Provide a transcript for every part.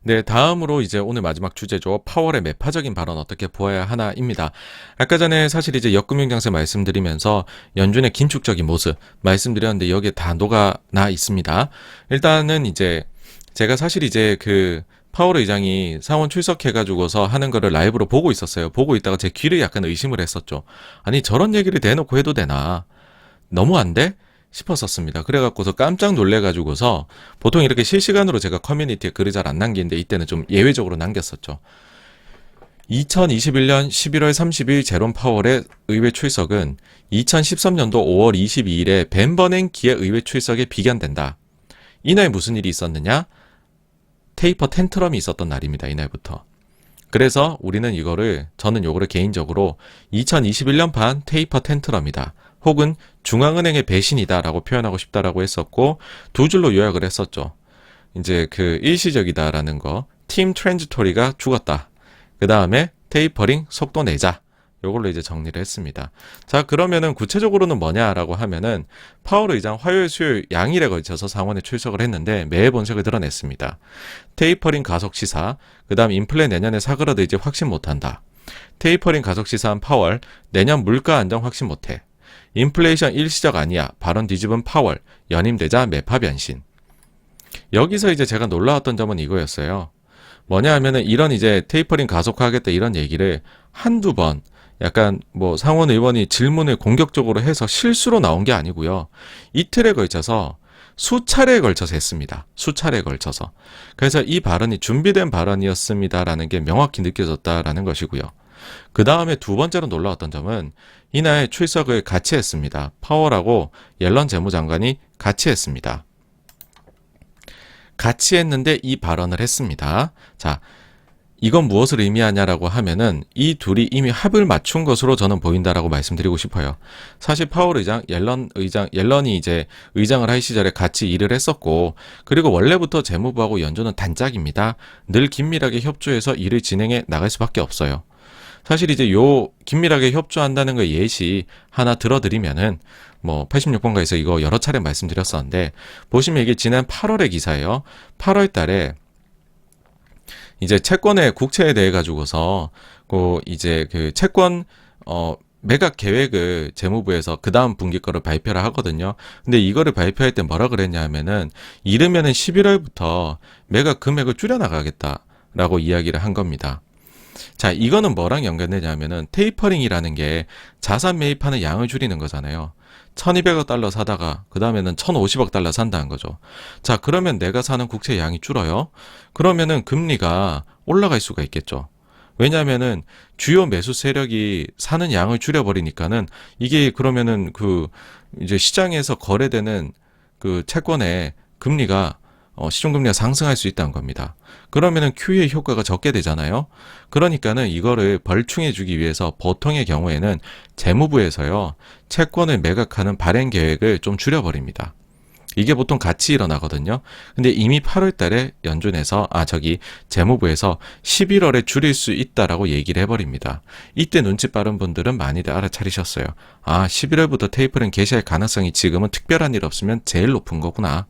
네, 다음으로 이제 오늘 마지막 주제죠. 파월의 매파적인 발언 어떻게 보아야 하나입니다. 아까 전에 사실 이제 역금융장세 말씀드리면서 연준의 긴축적인 모습 말씀드렸는데 여기에 다 녹아나 있습니다. 일단은 이제 제가 사실 이제 그 파월 의장이 상원 출석해가지고서 하는 거를 라이브로 보고 있었어요. 보고 있다가 제 귀를 약간 의심을 했었죠. 아니, 저런 얘기를 대놓고 해도 되나? 너무 안 돼? 싶었었습니다. 그래갖고서 깜짝 놀래가지고서 보통 이렇게 실시간으로 제가 커뮤니티에 글을 잘 안 남기는데 이때는 좀 예외적으로 남겼었죠. 2021년 11월 30일 제롬 파월의 의회 출석은 2013년도 5월 22일에 벤버냉 기의 의회 출석에 비견된다. 이날 무슨 일이 있었느냐? 테이퍼 텐트럼이 있었던 날입니다. 이날부터. 그래서 저는 요거를 개인적으로 2021년판 테이퍼 텐트럼이다. 혹은 중앙은행의 배신이다라고 표현하고 싶다라고 했었고, 두 줄로 요약을 했었죠. 이제 그 일시적이다라는 거, 팀 트랜지토리가 죽었다. 그 다음에 테이퍼링 속도 내자. 요걸로 이제 정리를 했습니다. 자, 그러면은 구체적으로는 뭐냐라고 하면은 파월 의장 화요일, 수요일 양일에 걸쳐서 상원에 출석을 했는데 매의 본색을 드러냈습니다. 테이퍼링 가속 시사, 그 다음 인플레 내년에 사그라들지 확신 못한다. 테이퍼링 가속 시사한 파월, 내년 물가 안정 확신 못해. 인플레이션 일시적 아니야. 발언 뒤집은 파월, 연임되자 매파 변신. 여기서 이제 제가 놀라웠던 점은 이거였어요. 뭐냐 하면은 이런 이제 테이퍼링 가속화하겠다 이런 얘기를 한두 번 약간 뭐 상원 의원이 질문을 공격적으로 해서 실수로 나온 게 아니고요. 이틀에 걸쳐서 수차례에 걸쳐서 했습니다. 수차례에 걸쳐서. 그래서 이 발언이 준비된 발언이었습니다라는 게 명확히 느껴졌다라는 것이고요. 그 다음에 두 번째로 놀라웠던 점은 이날 출석을 같이 했습니다. 파월하고 옐런 재무장관이 같이 했습니다. 같이 했는데 이 발언을 했습니다. 자, 이건 무엇을 의미하냐라고 하면은 이 둘이 이미 합을 맞춘 것으로 저는 보인다라고 말씀드리고 싶어요. 사실 파월 의장, 옐런이 이제 의장을 할 시절에 같이 일을 했었고, 그리고 원래부터 재무부하고 연준은 단짝입니다. 늘 긴밀하게 협조해서 일을 진행해 나갈 수밖에 없어요. 사실 이제 요 긴밀하게 협조한다는 거 예시 하나 들어드리면은 뭐 86번가에서 이거 여러 차례 말씀드렸었는데 보시면 이게 지난 8월의 기사예요. 8월 달에 이제 채권의 국채에 대해 가지고서 이제 그 채권 매각 계획을 재무부에서 그 다음 분기 거를 발표를 하거든요. 근데 이거를 발표할 때 뭐라 그랬냐 하면은 이르면은 11월부터 매각 금액을 줄여 나가겠다라고 이야기를 한 겁니다. 자, 이거는 뭐랑 연관되냐면은 테이퍼링이라는 게 자산 매입하는 양을 줄이는 거잖아요. 1200억 달러 사다가 그 다음에는 1050억 달러 산다는 거죠. 자, 그러면 내가 사는 국채 양이 줄어요. 그러면은 금리가 올라갈 수가 있겠죠. 왜냐면은 주요 매수 세력이 사는 양을 줄여버리니까는 이게 그러면은 이제 시장에서 거래되는 그 채권의 금리가 시중금리가 상승할 수 있다는 겁니다. 그러면은 QE 효과가 적게 되잖아요. 그러니까는 이거를 벌충해 주기 위해서 보통의 경우에는 재무부에서요, 채권을 매각하는 발행 계획을 좀 줄여버립니다. 이게 보통 같이 일어나거든요. 근데 이미 8월 달에 재무부에서 11월에 줄일 수 있다라고 얘기를 해버립니다. 이때 눈치 빠른 분들은 많이들 알아차리셨어요. 아, 11월부터 테이퍼링 개시할 가능성이 지금은 특별한 일 없으면 제일 높은 거구나.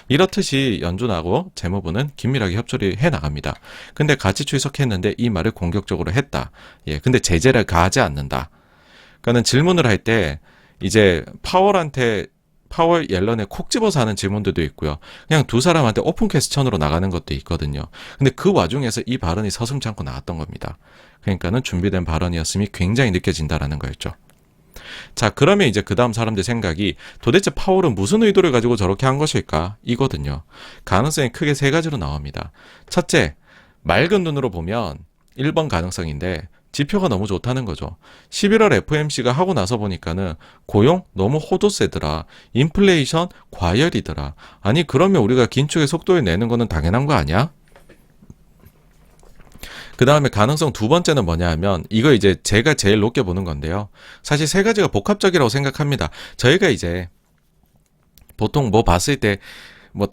이렇듯이 연준하고 재무부는 긴밀하게 협조를 해 나갑니다. 근데 같이 출석했는데 이 말을 공격적으로 했다. 예, 근데 제재를 가하지 않는다. 그러니까는 질문을 할 때 이제 파월 옐런에 콕 집어서 하는 질문들도 있고요. 그냥 두 사람한테 오픈 퀘스천으로 나가는 것도 있거든요. 근데 그 와중에서 이 발언이 서슴지 않고 나왔던 겁니다. 그러니까는 준비된 발언이었음이 굉장히 느껴진다라는 거였죠. 자, 그러면 이제 그 다음 사람들 생각이 도대체 파월은 무슨 의도를 가지고 저렇게 한 것일까? 이거든요. 가능성이 크게 세 가지로 나옵니다. 첫째, 맑은 눈으로 보면 1번 가능성인데 지표가 너무 좋다는 거죠. 11월 FOMC가 하고 나서 보니까는 고용 너무 호도세더라. 인플레이션 과열이더라. 아니, 그러면 우리가 긴축의 속도를 내는 거는 당연한 거 아니야? 그 다음에 가능성 두 번째는 뭐냐 하면 이거 이제 제가 제일 높게 보는 건데요. 사실 세 가지가 복합적이라고 생각합니다. 저희가 이제 보통 뭐 봤을 때 뭐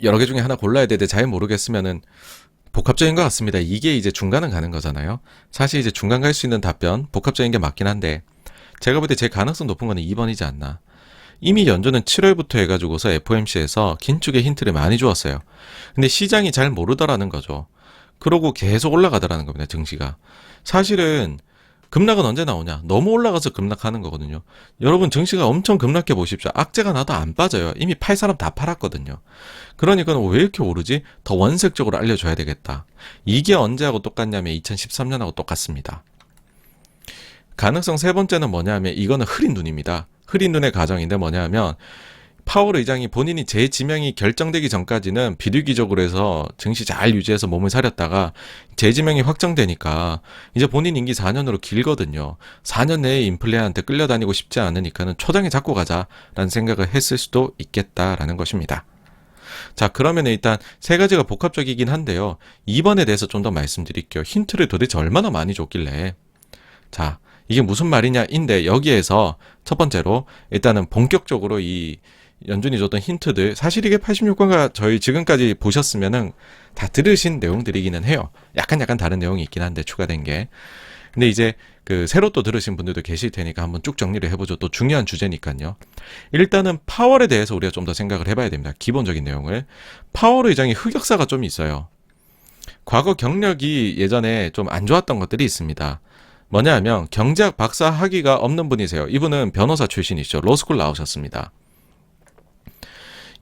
여러 개 중에 하나 골라야 되는데 잘 모르겠으면은 복합적인 것 같습니다. 이게 이제 중간은 가는 거잖아요. 사실 이제 중간 갈 수 있는 답변 복합적인 게 맞긴 한데 제가 볼 때 제 가능성 높은 거는 2번이지 않나. 이미 연준은 7월부터 해가지고서 FOMC에서 긴축의 힌트를 많이 주었어요. 근데 시장이 잘 모르더라는 거죠. 그러고 계속 올라가더라는 겁니다, 증시가. 사실은 급락은 언제 나오냐? 너무 올라가서 급락하는 거거든요. 여러분, 증시가 엄청 급락해 보십시오. 악재가 나도 안 빠져요. 이미 팔 사람 다 팔았거든요. 그러니까 왜 이렇게 오르지? 더 원색적으로 알려줘야 되겠다. 이게 언제하고 똑같냐면 2013년하고 똑같습니다. 가능성 세 번째는 뭐냐면 이거는 흐린 눈입니다. 흐린 눈의 가정인데 뭐냐면 파월 의장이 본인이 재지명이 결정되기 전까지는 비둘기적으로 해서 증시 잘 유지해서 몸을 사렸다가 재지명이 확정되니까 이제 본인 임기 4년으로 길거든요. 4년 내에 인플레한테 끌려다니고 싶지 않으니까는 초장에 잡고 가자라는 생각을 했을 수도 있겠다라는 것입니다. 자, 그러면 일단 세 가지가 복합적이긴 한데요. 2번에 대해서 좀 더 말씀드릴게요. 힌트를 도대체 얼마나 많이 줬길래. 자, 이게 무슨 말이냐인데 여기에서 첫 번째로 일단은 본격적으로 이 연준이 줬던 힌트들, 사실 이게 86권가 저희 지금까지 보셨으면은 다 들으신 내용들이기는 해요. 약간 다른 내용이 있긴 한데 추가된 게. 근데 이제 그 새로 또 들으신 분들도 계실 테니까 한번 쭉 정리를 해보죠. 또 중요한 주제니까요. 일단은 파월에 대해서 우리가 좀 더 생각을 해봐야 됩니다. 기본적인 내용을. 파월 의장이 흑역사가 좀 있어요. 과거 경력이 예전에 좀 안 좋았던 것들이 있습니다. 뭐냐 하면 경제학 박사 학위가 없는 분이세요. 이분은 변호사 출신이시죠. 로스쿨 나오셨습니다.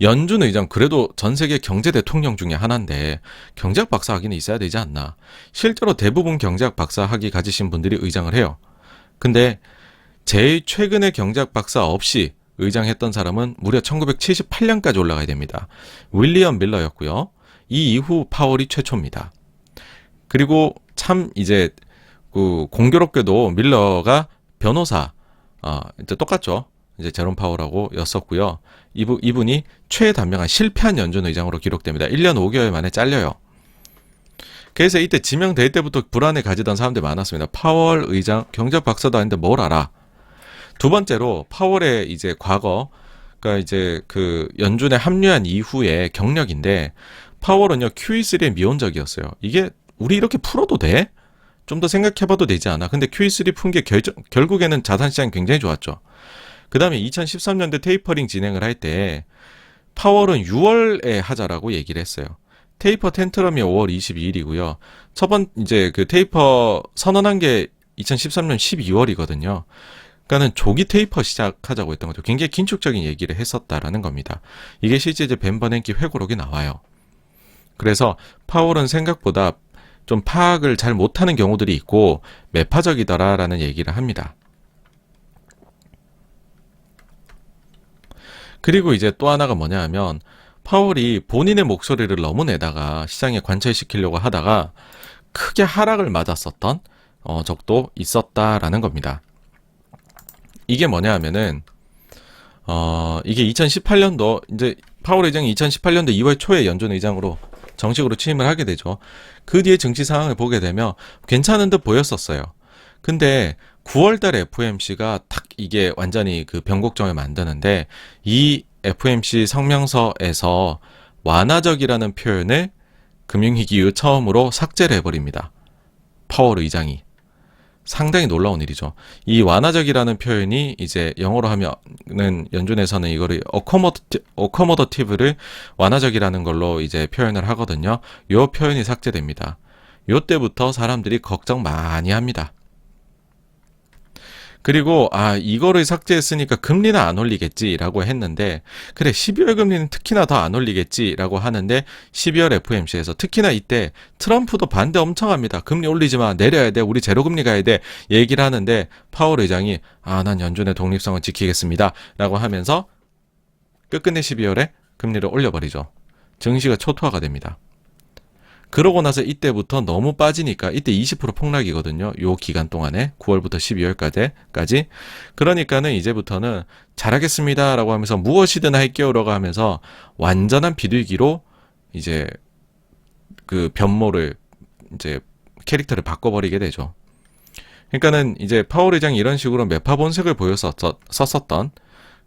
연준 의장, 그래도 전 세계 경제 대통령 중에 하나인데 경제학 박사 학위는 있어야 되지 않나. 실제로 대부분 경제학 박사 학위 가지신 분들이 의장을 해요. 근데 제일 최근에 경제학 박사 없이 의장했던 사람은 무려 1978년까지 올라가야 됩니다. 윌리엄 밀러였고요. 이 이후 파월이 최초입니다. 그리고 참 이제 그 공교롭게도 밀러가 변호사, 이제 똑같죠. 이제 제롬 파월하고 였었고요. 이분이 최단명한 실패한 연준 의장으로 기록됩니다. 1년 5개월 만에 잘려요. 그래서 이때 지명될 때부터 불안에 가지던 사람들이 많았습니다. 파월 의장 경제학 박사도 아닌데 뭘 알아? 두 번째로 파월의 이제 과거, 그러니까 이제 그 연준에 합류한 이후의 경력인데 파월은요 QE3의 미온적이었어요. 이게 우리 이렇게 풀어도 돼? 좀 더 생각해봐도 되지 않아? 근데 QE3 푼 게 결국에는 자산시장이 굉장히 좋았죠. 그 다음에 2013년대 테이퍼링 진행을 할 때 파월은 6월에 하자라고 얘기를 했어요. 테이퍼 텐트럼이 5월 22일이고요. 이제 그 테이퍼 선언한 게 2013년 12월이거든요. 그러니까는 조기 테이퍼 시작하자고 했던 거죠. 굉장히 긴축적인 얘기를 했었다라는 겁니다. 이게 실제 이제 벤 버냉키 회고록이 나와요. 그래서 파월은 생각보다 좀 파악을 잘 못하는 경우들이 있고 매파적이더라라는 얘기를 합니다. 그리고 이제 또 하나가 뭐냐 하면 파월이 본인의 목소리를 너무 내다가 시장에 관철시키려고 하다가 크게 하락을 맞았었던 적도 있었다라는 겁니다. 이게 뭐냐 하면은 이게 2018년도 이제 파월 의장이 2018년도 2월 초에 연준 의장으로 정식으로 취임을 하게 되죠. 그 뒤에 증시 상황을 보게 되면 괜찮은 듯 보였었어요. 근데 9월 달에 FOMC가 딱 이게 완전히 그 변곡점을 만드는데 이 FOMC 성명서에서 완화적이라는 표현을 금융위기 이후 처음으로 삭제를 해버립니다. 파월 의장이. 상당히 놀라운 일이죠. 이 완화적이라는 표현이 이제 영어로 하면은 연준에서는 이거를 어코모더티브를 완화적이라는 걸로 이제 표현을 하거든요. 요 표현이 삭제됩니다. 요 때부터 사람들이 걱정 많이 합니다. 그리고 이거를 삭제했으니까 금리는 안 올리겠지라고 했는데 그래 12월 금리는 특히나 더 안 올리겠지라고 하는데 12월 FOMC에서 특히나 이때 트럼프도 반대 엄청 합니다. 금리 올리지 마. 내려야 돼. 우리 제로금리 가야 돼. 얘기를 하는데 파월 의장이 난 연준의 독립성을 지키겠습니다. 라고 하면서 끝끝내 12월에 금리를 올려버리죠. 증시가 초토화가 됩니다. 그러고 나서 이때부터 너무 빠지니까 이때 20% 폭락이거든요. 요 기간 동안에 9월부터 12월까지. 그러니까는 이제부터는 잘하겠습니다라고 하면서 무엇이든 할게요라고 하면서 완전한 비둘기로 이제 그 변모를 이제 캐릭터를 바꿔버리게 되죠. 그러니까는 이제 파월 의장이 이런 식으로 매파 본색을 보였었던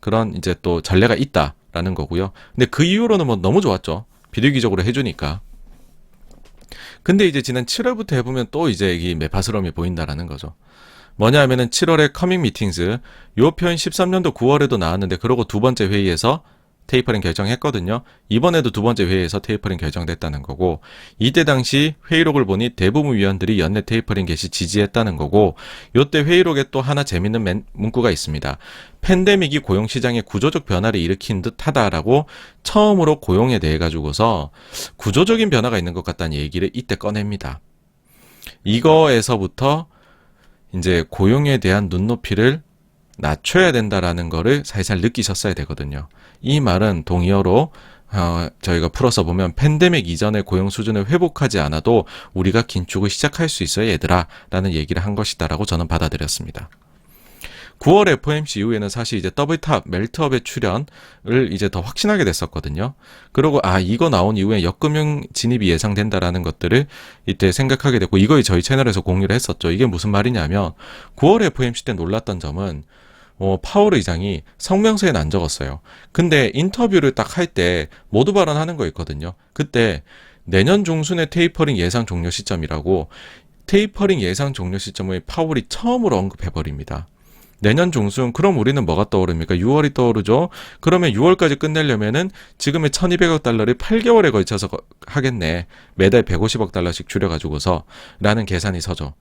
그런 이제 또 전례가 있다라는 거고요. 근데 그 이후로는 뭐 너무 좋았죠. 비둘기적으로 해주니까. 근데 이제 지난 7월부터 해보면 또 이제 이 매파스러움이 보인다라는 거죠. 뭐냐 하면은 7월에 커밍 미팅스, 요 표현 13년도 9월에도 나왔는데 그러고 두 번째 회의에서 테이퍼링 결정했거든요. 이번에도 두 번째 회의에서 테이퍼링 결정됐다는 거고, 이때 당시 회의록을 보니 대부분 위원들이 연내 테이퍼링 개시 지지했다는 거고, 요때 회의록에 또 하나 재밌는 문구가 있습니다. 팬데믹이 고용시장에 구조적 변화를 일으킨 듯하다라고 처음으로 고용에 대해 가지고서 구조적인 변화가 있는 것 같다는 얘기를 이때 꺼냅니다. 이거에서부터 이제 고용에 대한 눈높이를 낮춰야 된다라는 거를 살살 느끼셨어야 되거든요. 이 말은 동의어로 저희가 풀어서 보면 팬데믹 이전의 고용 수준을 회복하지 않아도 우리가 긴축을 시작할 수 있어요 얘들아 라는 얘기를 한 것이다 라고 저는 받아들였습니다. 9월 FOMC 이후에는 사실 이제 더블탑, 멜트업의 출현을 이제 더 확신하게 됐었거든요. 그리고 이거 나온 이후에 역금융 진입이 예상된다라는 것들을 이때 생각하게 됐고, 이거 저희 채널에서 공유를 했었죠. 이게 무슨 말이냐면 9월 FOMC 때 놀랐던 점은 파월 의장이 성명서에는 안 적었어요. 근데 인터뷰를 딱 할 때 모두 발언하는 거 있거든요. 그때 내년 중순에 테이퍼링 예상 종료 시점이라고, 테이퍼링 예상 종료 시점을 파월이 처음으로 언급해버립니다. 내년 중순, 그럼 우리는 뭐가 떠오릅니까? 6월이 떠오르죠? 그러면 6월까지 끝내려면은 지금의 1200억 달러를 8개월에 걸쳐서 하겠네. 매달 150억 달러씩 줄여가지고서 라는 계산이 서죠.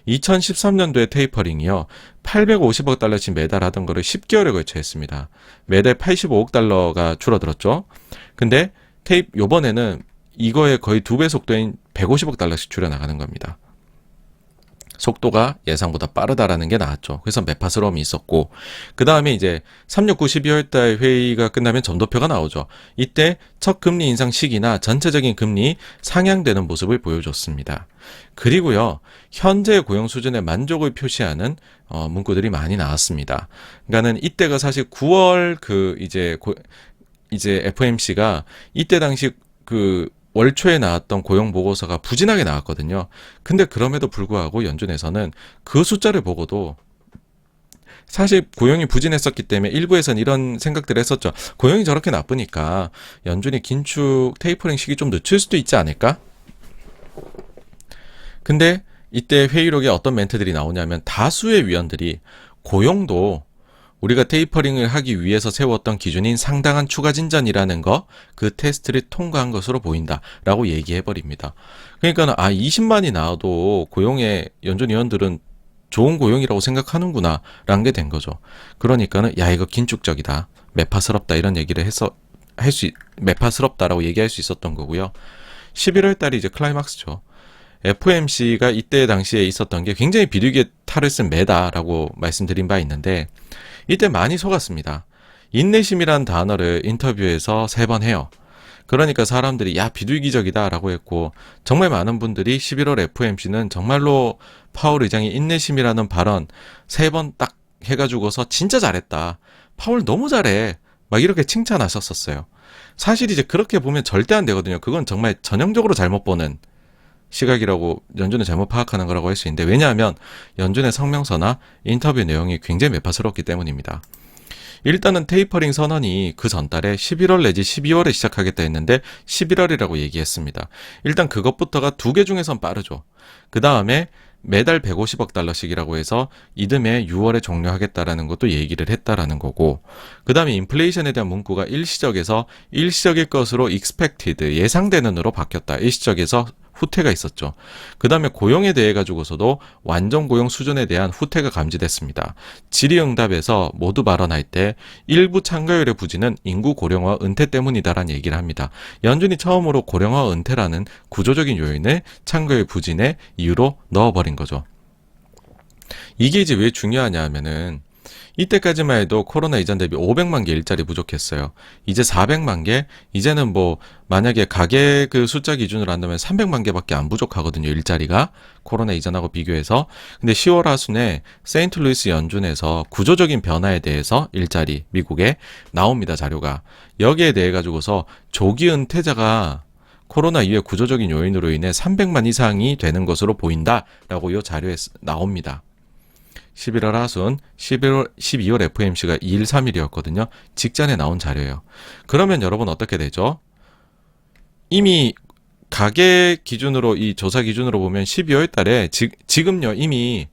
2013년도에 테이퍼링이요. 850억 달러씩 매달 하던 거를 10개월에 걸쳐 했습니다. 매달 85억 달러가 줄어들었죠. 근데 요번에는 이거의 거의 2배 속도인 150억 달러씩 줄여나가는 겁니다. 속도가 예상보다 빠르다라는 게 나왔죠. 그래서 매파스러움이 있었고, 그 다음에 이제 3, 6, 9, 12월 달 회의가 끝나면 점도표가 나오죠. 이때 첫 금리 인상 시기나 전체적인 금리 상향되는 모습을 보여줬습니다. 그리고요, 현재 고용 수준에 만족을 표시하는 문구들이 많이 나왔습니다. 그러니까는 이때가 사실 9월 이제 FOMC가 이때 당시 월초에 나왔던 고용 보고서가 부진하게 나왔거든요. 근데 그럼에도 불구하고 연준에서는 그 숫자를 보고도 사실 고용이 부진했었기 때문에 일부에서는 이런 생각들을 했었죠. 고용이 저렇게 나쁘니까 연준이 긴축 테이퍼링 시기 좀 늦출 수도 있지 않을까? 근데 이때 회의록에 어떤 멘트들이 나오냐면, 다수의 위원들이 고용도 우리가 테이퍼링을 하기 위해서 세웠던 기준인 상당한 추가 진전이라는 거, 그 테스트를 통과한 것으로 보인다라고 얘기해버립니다. 그러니까 20만이 나와도 고용에 연준 위원들은 좋은 고용이라고 생각하는구나 라는 게 된 거죠. 그러니까는 이거 긴축적이다, 매파스럽다 이런 얘기를 매파스럽다라고 얘기할 수 있었던 거고요. 11월 달이 이제 클라이막스죠. FOMC가 이때 당시에 있었던 게 굉장히 비둘기의 탈을 쓴 매다라고 말씀드린 바 있는데, 이때 많이 속았습니다. 인내심이란 단어를 인터뷰에서 3번 해요. 그러니까 사람들이 비둘기적이다 라고 했고, 정말 많은 분들이 11월 FOMC는 정말로 파월 의장이 인내심이라는 발언 3번 딱 해가지고서 진짜 잘했다, 파월 너무 잘해, 막 이렇게 칭찬하셨었어요. 사실 이제 그렇게 보면 절대 안 되거든요. 그건 정말 전형적으로 잘못 보는 시각이라고, 연준을 잘못 파악하는 거라고 할 수 있는데, 왜냐하면 연준의 성명서나 인터뷰 내용이 굉장히 매파스럽기 때문입니다. 일단은 테이퍼링 선언이 그 전달에 11월 내지 12월에 시작하겠다 했는데 11월이라고 얘기했습니다. 일단 그것부터가 2개 중에선 빠르죠. 그 다음에 매달 150억 달러씩이라고 해서 이듬해 6월에 종료하겠다라는 것도 얘기를 했다라는 거고, 그 다음에 인플레이션에 대한 문구가 일시적에서 일시적일 것으로 expected, 예상되는으로 바뀌었다. 일시적에서 후퇴가 있었죠. 그 다음에 고용에 대해 가지고서도 완전 고용 수준에 대한 후퇴가 감지됐습니다. 질의응답에서 모두 발언할 때 일부 참가율의 부진은 인구 고령화 은퇴 때문이다라는 얘기를 합니다. 연준이 처음으로 고령화 은퇴라는 구조적인 요인을 참가율 부진의 이유로 넣어버린 거죠. 이게 이제 왜 중요하냐 하면은, 이때까지만 해도 코로나 이전 대비 500만 개 일자리 부족했어요. 이제 400만 개, 이제는 만약에 가계 그 숫자 기준으로 한다면 300만 개밖에 안 부족하거든요, 일자리가. 코로나 이전하고 비교해서. 근데 10월 하순에 세인트루이스 연준에서 구조적인 변화에 대해서 일자리, 미국에 나옵니다, 자료가. 여기에 대해 가지고서 조기 은퇴자가 코로나 이후에 구조적인 요인으로 인해 300만 이상이 되는 것으로 보인다라고 이 자료에 나옵니다. 11월 하순, 12월 FOMC가 2일, 3일이었거든요. 직전에 나온 자료예요. 그러면 여러분 어떻게 되죠? 이미 가계 기준으로, 이 조사 기준으로 보면 12월 달에 지금요 이미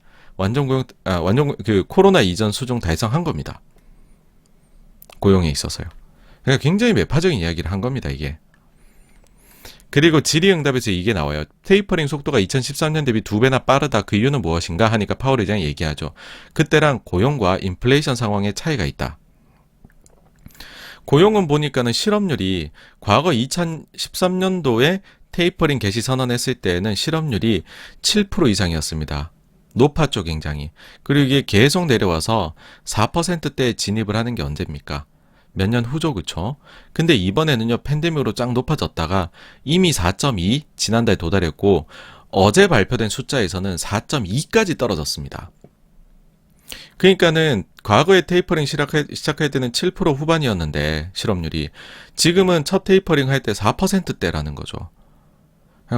그 코로나 이전 수준 달성한 겁니다. 고용에 있어서요. 그러니까 굉장히 매파적인 이야기를 한 겁니다, 이게. 그리고 질의응답에서 이게 나와요. 테이퍼링 속도가 2013년 대비 2배나 빠르다. 그 이유는 무엇인가 하니까 파월 의장이 얘기하죠. 그때랑 고용과 인플레이션 상황에 차이가 있다. 고용은 보니까는 실업률이 과거 2013년도에 테이퍼링 개시 선언했을 때에는 실업률이 7% 이상이었습니다. 높았죠, 굉장히. 그리고 이게 계속 내려와서 4%대에 진입을 하는 게 언제입니까? 몇 년 후죠, 그쵸? 근데 이번에는요, 팬데믹으로 쫙 높아졌다가 이미 4.2 지난달에 도달했고, 어제 발표된 숫자에서는 4.2까지 떨어졌습니다. 그러니까는 과거에 테이퍼링 시작할 때는 7% 후반이었는데 실업률이 지금은 첫 테이퍼링 할 때 4%대라는 거죠.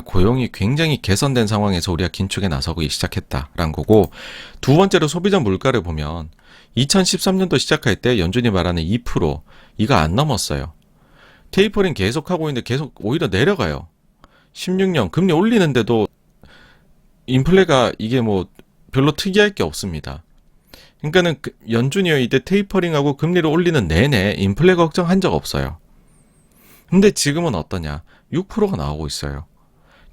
고용이 굉장히 개선된 상황에서 우리가 긴축에 나서기 시작했다라는 거고, 두 번째로 소비자 물가를 보면 2013년도 시작할 때 연준이 말하는 2% 이거 안 넘었어요. 테이퍼링 계속하고 있는데 계속 오히려 내려가요. 16년 금리 올리는데도 인플레가 이게 뭐 별로 특이할 게 없습니다. 그러니까는 연준이요, 이때 테이퍼링하고 금리를 올리는 내내 인플레 걱정한 적 없어요. 근데 지금은 어떠냐? 6%가 나오고 있어요.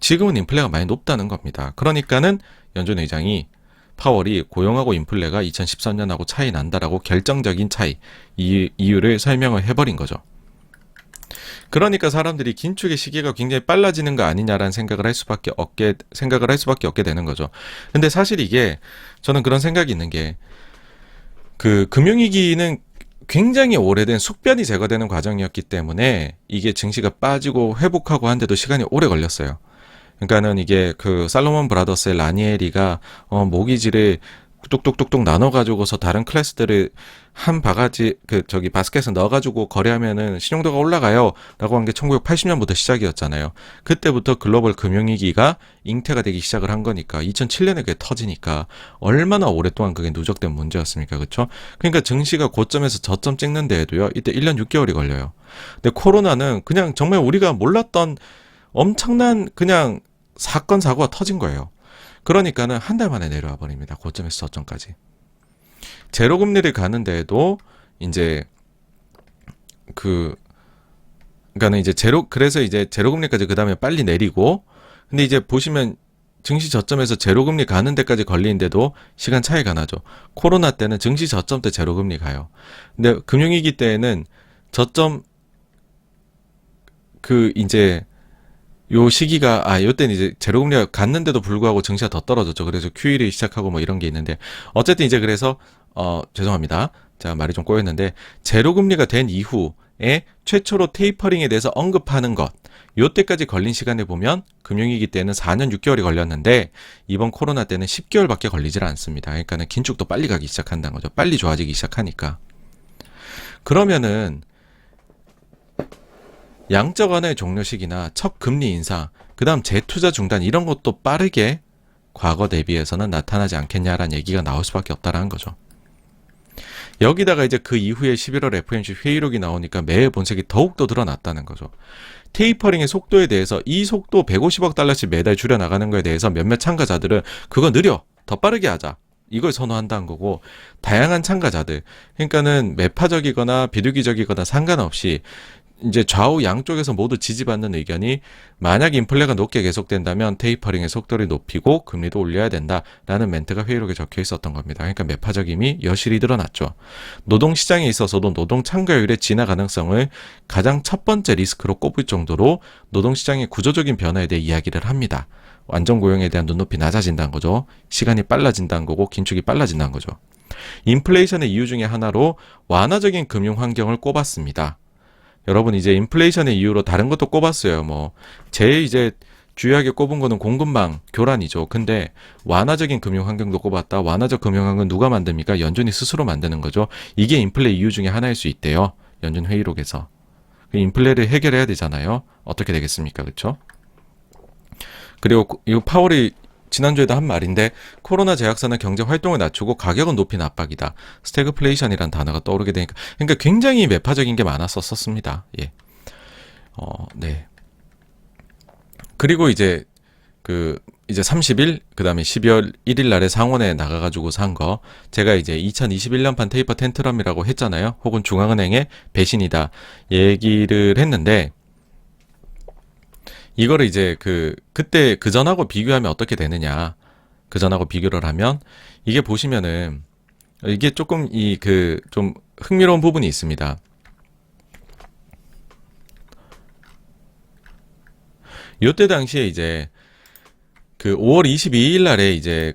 지금은 인플레가 많이 높다는 겁니다. 그러니까는 연준 의장이 파월이 고용하고 인플레가 2013년하고 차이 난다라고 결정적인 차이, 이유를 설명을 해버린 거죠. 그러니까 사람들이 긴축의 시기가 굉장히 빨라지는 거 아니냐라는 생각을 할 수밖에 없게 되는 거죠. 근데 사실 이게 저는 그런 생각이 있는 게, 그 금융위기는 굉장히 오래된 숙변이 제거되는 과정이었기 때문에 이게 증시가 빠지고 회복하고 한데도 시간이 오래 걸렸어요. 그러니까는 이게 그 살로몬 브라더스의 라니에리가 모기지를 뚝뚝뚝뚝 나눠가지고서 다른 클래스들을 한 바가지 바스켓에 넣어가지고 거래하면은 신용도가 올라가요 라고 한 게 1980년부터 시작이었잖아요. 그때부터 글로벌 금융위기가 잉태가 되기 시작을 한 거니까 2007년에 그게 터지니까 얼마나 오랫동안 그게 누적된 문제였습니까, 그렇죠? 그러니까 증시가 고점에서 저점 찍는 데에도요 이때 1년 6개월이 걸려요. 근데 코로나는 그냥 정말 우리가 몰랐던 엄청난 그냥 사건 사고가 터진 거예요. 그러니까는 한 달 만에 내려와 버립니다. 고점에서 저점까지. 제로금리를 가는데도 이제 그러니까는 이제 그래서 이제 제로금리까지 그 다음에 빨리 내리고, 근데 이제 보시면 증시 저점에서 제로금리 가는 데까지 걸리는데도 시간 차이가 나죠. 코로나 때는 증시 저점 때 제로금리 가요. 근데 금융위기 때에는 저점 이제 요 시기가 요때는 이제 제로금리가 갔는데도 불구하고 증시가 더 떨어졌죠. 그래서 QE를 시작하고 뭐 이런 게 있는데, 어쨌든 이제 그래서 죄송합니다. 자, 말이 좀 꼬였는데, 제로금리가 된 이후에 최초로 테이퍼링에 대해서 언급하는 것, 요때까지 걸린 시간을 보면 금융위기 때는 4년 6개월이 걸렸는데 이번 코로나 때는 10개월밖에 걸리질 않습니다. 그러니까는 긴축도 빨리 가기 시작한다는 거죠. 빨리 좋아지기 시작하니까. 그러면은 양적 완화의 종료식이나 첫 금리 인상, 그 다음 재투자 중단 이런 것도 빠르게 과거 대비해서는 나타나지 않겠냐라는 얘기가 나올 수밖에 없다라는 거죠. 여기다가 이제 그 이후에 11월 FOMC 회의록이 나오니까 매일 본색이 더욱더 드러났다는 거죠. 테이퍼링의 속도에 대해서 이 속도 150억 달러씩 매달 줄여나가는 거에 대해서 몇몇 참가자들은 그거 느려, 더 빠르게 하자, 이걸 선호한다는 거고, 다양한 참가자들, 그러니까는 매파적이거나 비둘기적이거나 상관없이 이제 좌우 양쪽에서 모두 지지받는 의견이, 만약 인플레가 높게 계속된다면 테이퍼링의 속도를 높이고 금리도 올려야 된다라는 멘트가 회의록에 적혀 있었던 겁니다. 그러니까 매파적임이 여실히 드러났죠. 노동시장에 있어서도 노동 참가율의 진화 가능성을 가장 첫 번째 리스크로 꼽을 정도로 노동시장의 구조적인 변화에 대해 이야기를 합니다. 완전 고용에 대한 눈높이 낮아진다는 거죠. 시간이 빨라진다는 거고 긴축이 빨라진다는 거죠. 인플레이션의 이유 중에 하나로 완화적인 금융 환경을 꼽았습니다. 여러분, 이제 인플레이션의 이유로 다른 것도 꼽았어요. 뭐 제일 이제 주요하게 꼽은 거는 공급망 교란이죠. 근데 완화적인 금융 환경도 꼽았다. 완화적 금융 환경 누가 만듭니까? 연준이 스스로 만드는 거죠. 이게 인플레 이유 중에 하나일 수 있대요. 연준 회의록에서. 인플레를 해결해야 되잖아요. 어떻게 되겠습니까? 그렇죠? 그리고 이 파월이 지난주에도 한 말인데, 코로나 제약사는 경제 활동을 낮추고 가격은 높인 압박이다. 스태그플레이션이란 단어가 떠오르게 되니까, 그러니까 굉장히 매파적인 게 많았었습니다. 예. 네. 그리고 이제 이제 30일, 그 다음에 12월 1일 날에 상원에 나가가지고 산 거, 제가 이제 2021년판 테이퍼 텐트럼이라고 했잖아요. 혹은 중앙은행의 배신이다. 얘기를 했는데, 이거를 이제 그때 그전하고 비교하면 어떻게 되느냐. 그전하고 비교를 하면, 이게 보시면은, 이게 조금 좀 흥미로운 부분이 있습니다. 요때 당시에 이제 5월 22일 날에 이제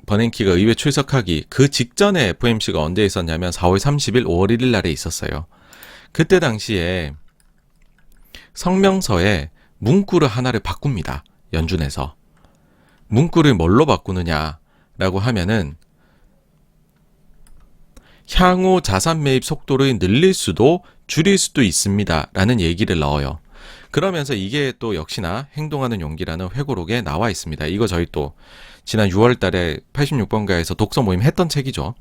버냉키가 의회 출석하기 그 직전에 FOMC가 언제 있었냐면 4월 30일, 5월 1일 날에 있었어요. 그때 당시에 성명서에 문구를 하나를 바꿉니다. 연준에서. 문구를 뭘로 바꾸느냐라고 하면은 향후 자산 매입 속도를 늘릴 수도 줄일 수도 있습니다. 라는 얘기를 넣어요. 그러면서 이게 또 역시나 행동하는 용기라는 회고록에 나와 있습니다. 이거 저희 또 지난 6월 달에 86번가에서 독서 모임 했던 책이죠.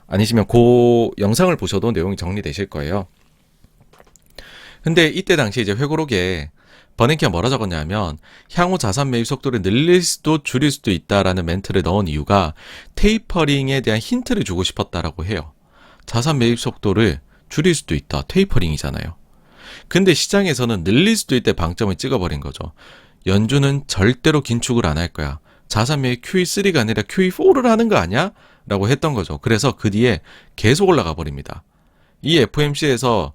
아니시면 그 영상을 보셔도 내용이 정리되실 거예요. 근데 이때 당시 이제 회고록에 버냉키가 뭐라 적었냐면 향후 자산 매입 속도를 늘릴 수도 줄일 수도 있다라는 멘트를 넣은 이유가 테이퍼링에 대한 힌트를 주고 싶었다라고 해요. 자산 매입 속도를 줄일 수도 있다. 테이퍼링이잖아요. 근데 시장에서는 늘릴 수도 있대 방점을 찍어버린 거죠. 연준은 절대로 긴축을 안 할 거야. 자산 매입 QE3가 아니라 QE4를 하는 거 아니야? 라고 했던 거죠. 그래서 그 뒤에 계속 올라가 버립니다. 이 FOMC에서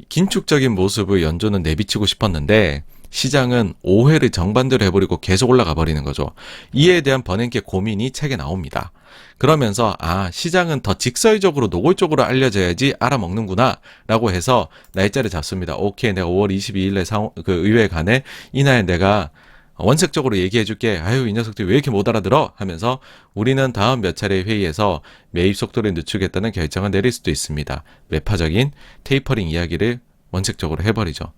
긴축적인 모습을 연준은 내비치고 싶었는데 시장은 오해를 정반대로 해버리고 계속 올라가 버리는 거죠. 이에 대한 버냉키의 고민이 책에 나옵니다. 그러면서 시장은 더 직설적으로 노골적으로 알려져야지 알아먹는구나 라고 해서 날짜를 잡습니다. 오케이, 내가 5월 22일에 의회에 가네. 이날 내가 원색적으로 얘기해줄게. 이 녀석들이 왜 이렇게 못 알아들어? 하면서 우리는 다음 몇 차례 회의에서 매입 속도를 늦추겠다는 결정을 내릴 수도 있습니다. 매파적인 테이퍼링 이야기를 원색적으로 해버리죠.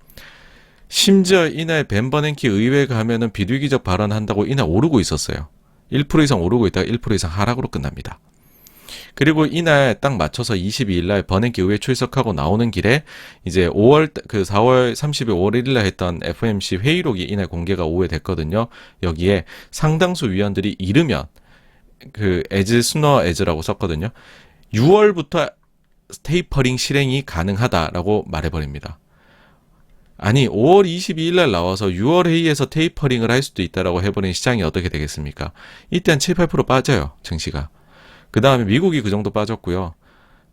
심지어 이날 벤 버냉키 의회에 가면은 비둘기적 발언한다고 이날 오르고 있었어요. 1% 이상 오르고 있다가 1% 이상 하락으로 끝납니다. 그리고 이날 딱 맞춰서 22일 날 버냉키 의회 출석하고 나오는 길에 이제 4월 30일 5월 1일 날 했던 FOMC 회의록이 이날 공개가 오후에 됐거든요. 여기에 상당수 위원들이 이르면 as sooner as라고 썼거든요. 6월부터 테이퍼링 실행이 가능하다라고 말해버립니다. 아니 5월 22일 날 나와서 6월 회의에서 테이퍼링을 할 수도 있다라고 해버린 시장이 어떻게 되겠습니까? 이때 한 7, 8% 빠져요. 증시가. 그 다음에 미국이 그 정도 빠졌고요.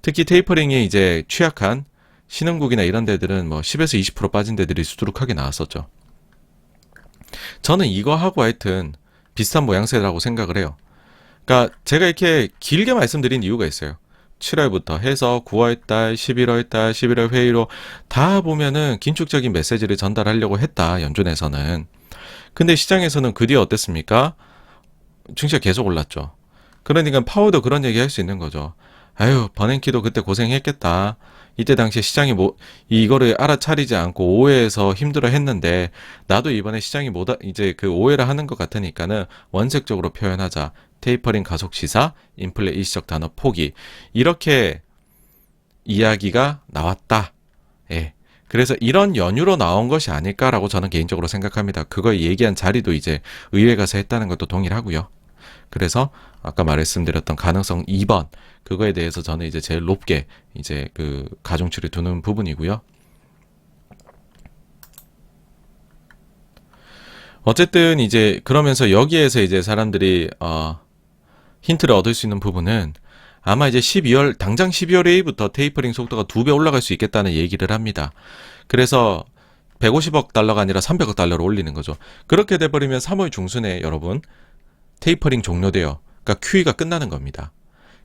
특히 테이퍼링에 이제 취약한 신흥국이나 이런 데들은 뭐 10에서 20% 빠진 데들이 수두룩하게 나왔었죠. 저는 이거하고 하여튼 비슷한 모양새라고 생각을 해요. 그러니까 제가 이렇게 길게 말씀드린 이유가 있어요. 7월부터 해서 9월달, 11월달, 11월 회의로 다 보면은 긴축적인 메시지를 전달하려고 했다. 연준에서는. 근데 시장에서는 그 뒤에 어땠습니까? 증시가 계속 올랐죠. 그러니까 파월도 그런 얘기 할 수 있는 거죠. 버냉키도 그때 고생했겠다. 이때 당시에 시장이 이거를 알아차리지 않고 오해해서 힘들어 했는데, 나도 이번에 시장이 이제 오해를 하는 것 같으니까는 원색적으로 표현하자. 테이퍼링 가속 시사, 인플레 일시적 단어 포기. 이렇게 이야기가 나왔다. 예. 그래서 이런 연유로 나온 것이 아닐까라고 저는 개인적으로 생각합니다. 그걸 얘기한 자리도 이제 의회 가서 했다는 것도 동일하고요. 그래서 아까 말씀드렸던 가능성 2번, 그거에 대해서 저는 이제 제일 높게 이제 가중치를 두는 부분이고요. 어쨌든 이제 그러면서 여기에서 이제 사람들이 힌트를 얻을 수 있는 부분은 아마 이제 당장 12월 회의부터 테이퍼링 속도가 2배 올라갈 수 있겠다는 얘기를 합니다. 그래서 150억 달러가 아니라 300억 달러로 올리는 거죠. 그렇게 돼버리면 3월 중순에 여러분 테이퍼링 종료돼요. 그러니까 QE가 끝나는 겁니다.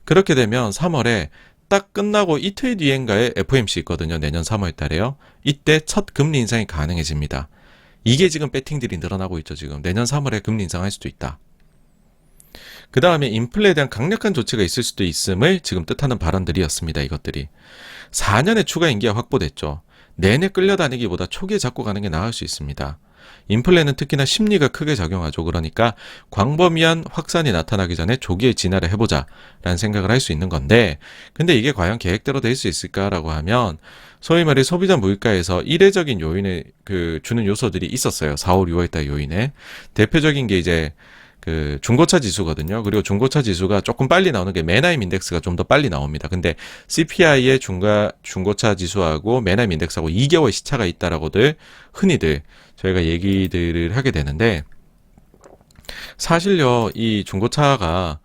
그렇게 되면 3월에 딱 끝나고 이틀 뒤엔가에 FOMC 있거든요. 내년 3월 달에요. 이때 첫 금리 인상이 가능해집니다. 이게 지금 배팅들이 늘어나고 있죠. 지금 내년 3월에 금리 인상할 수도 있다. 그 다음에 인플레에 대한 강력한 조치가 있을 수도 있음을 지금 뜻하는 발언들이었습니다. 이것들이 4년의 추가 임기가 확보됐죠. 내내 끌려다니기보다 초기에 잡고 가는 게 나을 수 있습니다. 인플레는 특히나 심리가 크게 작용하죠. 그러니까 광범위한 확산이 나타나기 전에 조기에 진화를 해보자 라는 생각을 할 수 있는 건데, 근데 이게 과연 계획대로 될 수 있을까라고 하면 소위 말해 소비자 물가에서 이례적인 요인을 주는 요소들이 있었어요. 4, 5, 6월달 요인에. 대표적인 게 이제 중고차 지수거든요. 그리고 중고차 지수가 조금 빨리 나오는 게 맨하임 인덱스가 좀 더 빨리 나옵니다. 근데 CPI의 중고차 지수하고 맨하임 인덱스하고 2개월 시차가 있다라고들 흔히들 저희가 얘기들을 하게 되는데, 사실요, 이 중고차가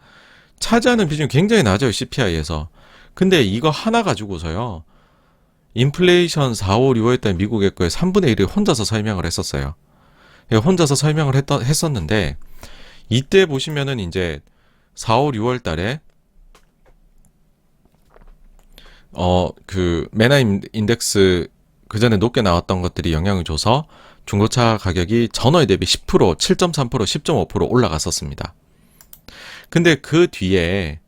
차지하는 비중이 굉장히 낮아요, CPI에서. 근데 이거 하나 가지고서요, 인플레이션 4, 5, 6월달 미국의 거에 3분의 1을 혼자서 설명을 했었어요. 혼자서 설명을 했었는데, 이때 보시면은 이제 4, 5, 6월 달에 맨하임 인덱스 그 전에 높게 나왔던 것들이 영향을 줘서 중고차 가격이 전월 대비 10%, 7.3%, 10.5% 올라갔었습니다. 근데 그 뒤에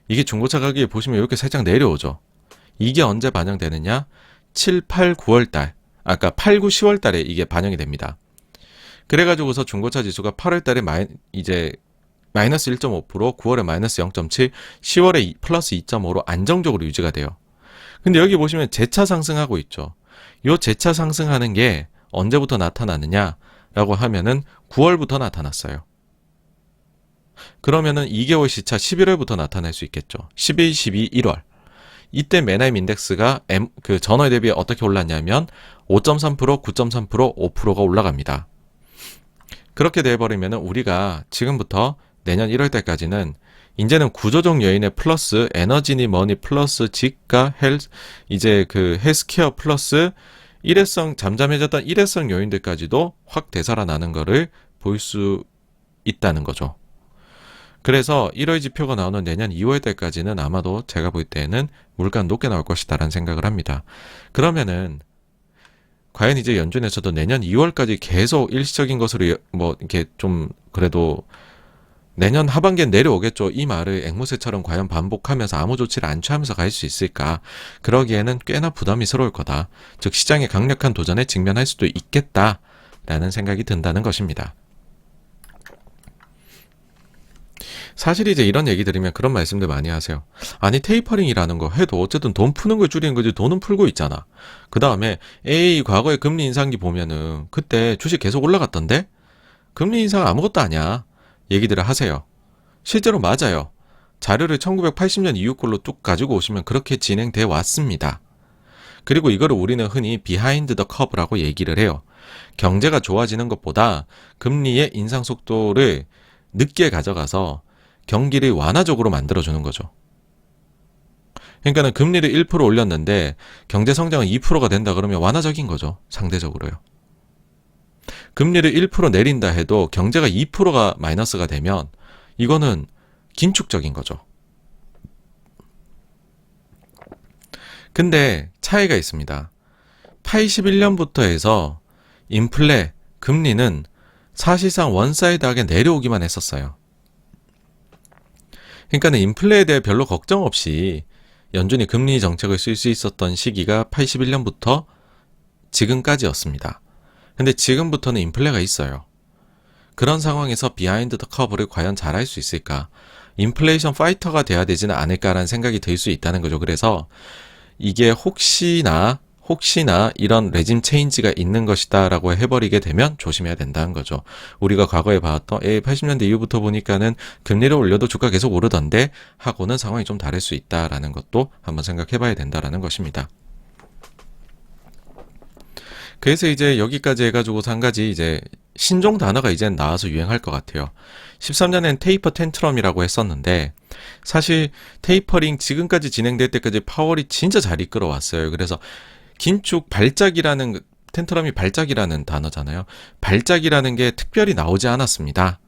이게 중고차 가격이 보시면 이렇게 살짝 내려오죠. 이게 언제 반영되느냐? 7, 8, 9월 달. 아까 8, 9, 10월 달에 이게 반영이 됩니다. 그래가지고서 중고차 지수가 8월 달에 이제 마이너스 1.5%, 9월에 마이너스 0.7, 10월에 플러스 2.5로 안정적으로 유지가 돼요. 근데 여기 보시면 재차 상승하고 있죠. 요 재차 상승하는 게 언제부터 나타나느냐라고 하면은 9월부터 나타났어요. 그러면은 2개월 시차 11월부터 나타날 수 있겠죠. 11, 12, 1월. 이때 맨하임 인덱스가 전월 대비 어떻게 올랐냐면 5.3%, 9.3%, 5%가 올라갑니다. 그렇게 돼버리면 우리가 지금부터 내년 1월 달까지는 이제는 구조적 요인에 플러스 에너지니 머니 플러스 지가 이제 헬스케어 플러스 잠잠해졌던 일회성 요인들까지도 확 되살아나는 거를 볼 수 있다는 거죠. 그래서 1월 지표가 나오는 내년 2월 달까지는 아마도 제가 볼 때는 물가는 높게 나올 것이다라는 생각을 합니다. 그러면은 과연 이제 연준에서도 내년 2월까지 계속 일시적인 것으로 이렇게 좀 그래도 내년 하반기엔 내려오겠죠. 이 말을 앵무새처럼 과연 반복하면서 아무 조치를 안 취하면서 갈 수 있을까? 그러기에는 꽤나 부담이스러울 거다. 즉 시장의 강력한 도전에 직면할 수도 있겠다라는 생각이 든다는 것입니다. 사실 이제 이런 얘기 들으면 그런 말씀들 많이 하세요. 아니 테이퍼링이라는 거 해도 어쨌든 돈 푸는 걸 줄이는 거지 돈은 풀고 있잖아. 그 다음에 과거에 금리 인상기 보면은 그때 주식 계속 올라갔던데? 금리 인상 아무것도 아니야. 얘기들을 하세요. 실제로 맞아요. 자료를 1980년 이후 걸로 뚝 가지고 오시면 그렇게 진행돼 왔습니다. 그리고 이거를 우리는 흔히 비하인드 더 커브라고 얘기를 해요. 경제가 좋아지는 것보다 금리의 인상 속도를 늦게 가져가서 경기를 완화적으로 만들어주는 거죠. 그러니까는 금리를 1% 올렸는데 경제 성장은 2%가 된다 그러면 완화적인 거죠. 상대적으로요. 금리를 1% 내린다 해도 경제가 2%가 마이너스가 되면 이거는 긴축적인 거죠. 근데 차이가 있습니다. 81년부터 해서 인플레, 금리는 사실상 원사이드하게 내려오기만 했었어요. 그러니까 인플레에 대해 별로 걱정 없이 연준이 금리 정책을 쓸 수 있었던 시기가 81년부터 지금까지였습니다. 근데 지금부터는 인플레가 있어요. 그런 상황에서 비하인드 더 커브를 과연 잘할 수 있을까? 인플레이션 파이터가 돼야 되지는 않을까라는 생각이 들 수 있다는 거죠. 그래서 이게 혹시나 이런 레짐 체인지가 있는 것이다 라고 해버리게 되면 조심해야 된다는 거죠. 우리가 과거에 봤던 80년대 이후부터 보니까는 금리를 올려도 주가 계속 오르던데 하고는 상황이 좀 다를 수 있다라는 것도 한번 생각해 봐야 된다라는 것입니다. 그래서 이제 여기까지 해가지고서 한 가지 이제 신종 단어가 이젠 나와서 유행할 것 같아요. 13년엔 테이퍼 텐트럼이라고 했었는데 사실 테이퍼링 지금까지 진행될 때까지 파월이 진짜 잘 이끌어왔어요. 그래서 긴축 발작이라는 텐트럼이 발작이라는 단어잖아요. 발작이라는 게 특별히 나오지 않았습니다.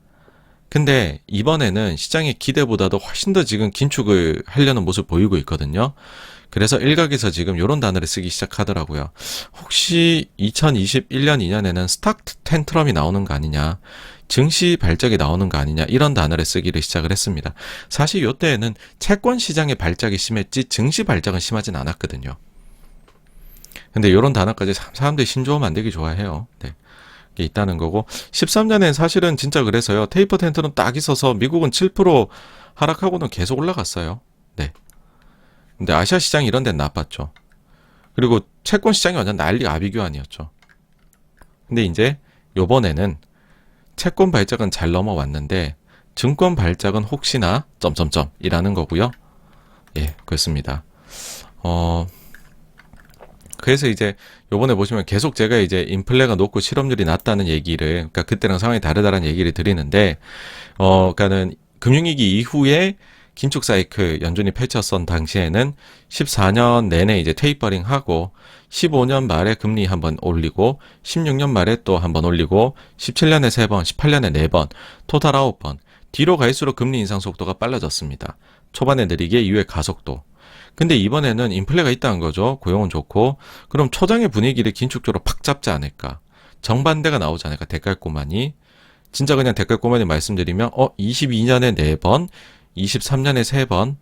근데 이번에는 시장의 기대보다도 훨씬 더 지금 긴축을 하려는 모습을 보이고 있거든요. 그래서 일각에서 지금 이런 단어를 쓰기 시작하더라고요. 혹시 2021년 2년에는 스탁 텐트럼이 나오는 거 아니냐, 증시 발작이 나오는 거 아니냐, 이런 단어를 쓰기를 시작을 했습니다. 사실 이때에는 채권 시장의 발작이 심했지 증시 발작은 심하진 않았거든요. 근데 이런 단어까지 사람들이 신조어 만들기 좋아해요. 네. 게 있다는 거고 13년엔 사실은 진짜 그래서요. 테이퍼 텐트는 딱 있어서 미국은 7% 하락하고는 계속 올라갔어요. 네. 근데 아시아 시장 이런 데는 나빴죠. 그리고 채권 시장이 완전 난리 아비규환이었죠. 근데 이제 요번에는 채권 발작은 잘 넘어왔는데 증권 발작은 혹시나 점점점이라는 거고요. 예, 그렇습니다. 그래서 이제 요번에 보시면 계속 제가 이제 인플레가 높고 실업률이 낮다는 얘기를, 그러니까 그때랑 상황이 다르다는 얘기를 드리는데, 그러니까는 금융위기 이후에 긴축 사이클 연준이 펼쳤던 당시에는 14년 내내 이제 테이퍼링 하고 15년 말에 금리 한번 올리고 16년 말에 또 한번 올리고 17년에 3번, 18년에 4번, 토탈 9번. 뒤로 갈수록 금리 인상 속도가 빨라졌습니다. 초반에 느리게 이후에 가속도. 근데 이번에는 인플레가 있다는 거죠. 고용은 좋고. 그럼 초장의 분위기를 긴축적으로 팍 잡지 않을까. 정반대가 나오지 않을까. 대깔꼬마니. 진짜 그냥 대깔꼬마니 말씀드리면 22년에 4번, 23년에 3번,